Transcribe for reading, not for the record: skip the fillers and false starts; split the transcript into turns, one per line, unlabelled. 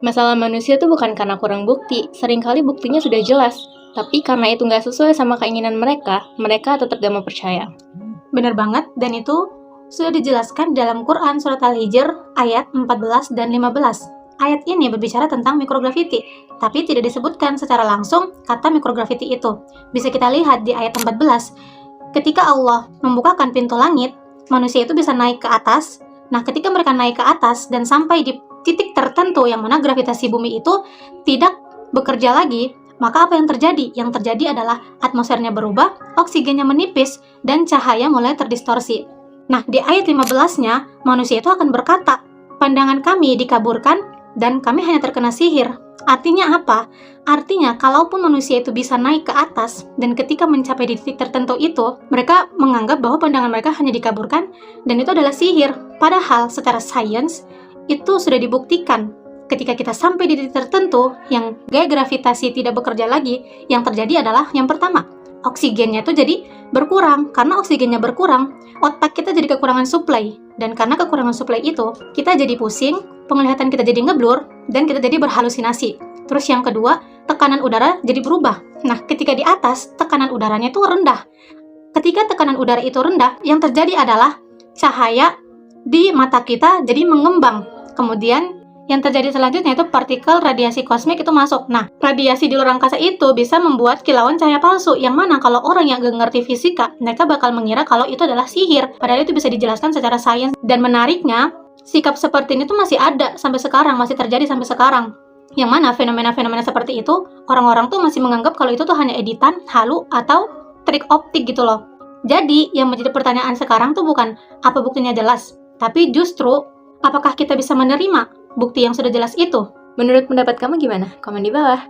Masalah manusia tuh bukan karena kurang bukti, seringkali buktinya sudah jelas. Tapi karena itu nggak sesuai sama keinginan mereka tetap gak mau percaya.
Benar banget, dan itu sudah dijelaskan dalam Quran Surat Al-Hijr ayat 14 dan 15. Ayat ini berbicara tentang mikrograviti, tapi tidak disebutkan secara langsung kata mikrograviti itu. Bisa kita lihat di ayat 14. Ketika Allah membukakan pintu langit, manusia itu bisa naik ke atas. Nah, ketika mereka naik ke atas dan sampai di titik tertentu yang mana gravitasi bumi itu tidak bekerja lagi, maka apa yang terjadi? Yang terjadi adalah atmosfernya berubah, oksigennya menipis, dan cahaya mulai terdistorsi. Nah, di ayat 15-nya, manusia itu akan berkata, pandangan kami dikaburkan dan kami hanya terkena sihir. Artinya apa? Artinya, kalaupun manusia itu bisa naik ke atas, dan ketika mencapai di titik tertentu itu, mereka menganggap bahwa pandangan mereka hanya dikaburkan, dan itu adalah sihir. Padahal, secara sains, itu sudah dibuktikan. Ketika kita sampai di titik tertentu, yang gaya gravitasi tidak bekerja lagi, yang terjadi adalah yang pertama, oksigennya itu jadi berkurang. Karena oksigennya berkurang, otak kita jadi kekurangan suplai. Dan karena kekurangan suplai itu, kita jadi pusing, penglihatan kita jadi ngeblur, dan kita jadi berhalusinasi. Terus yang kedua, tekanan udara jadi berubah. Nah, ketika di atas, tekanan udaranya itu rendah. Ketika tekanan udara itu rendah, yang terjadi adalah cahaya di mata kita jadi mengembang. Kemudian yang terjadi selanjutnya itu partikel radiasi kosmik itu masuk. Nah, radiasi di luar angkasa itu bisa membuat kilauan cahaya palsu, yang mana kalau orang yang gak ngerti fisika, mereka bakal mengira kalau itu adalah sihir. Padahal itu bisa dijelaskan secara sains. Dan menariknya, sikap seperti ini tuh masih ada sampai sekarang, masih terjadi sampai sekarang. Yang mana fenomena-fenomena seperti itu, orang-orang tuh masih menganggap kalau itu tuh hanya editan, halu, atau trik optik gitu loh. Jadi, yang menjadi pertanyaan sekarang tuh bukan apa buktinya jelas, tapi justru apakah kita bisa menerima bukti yang sudah jelas itu?
Menurut pendapat kamu gimana? Komen di bawah.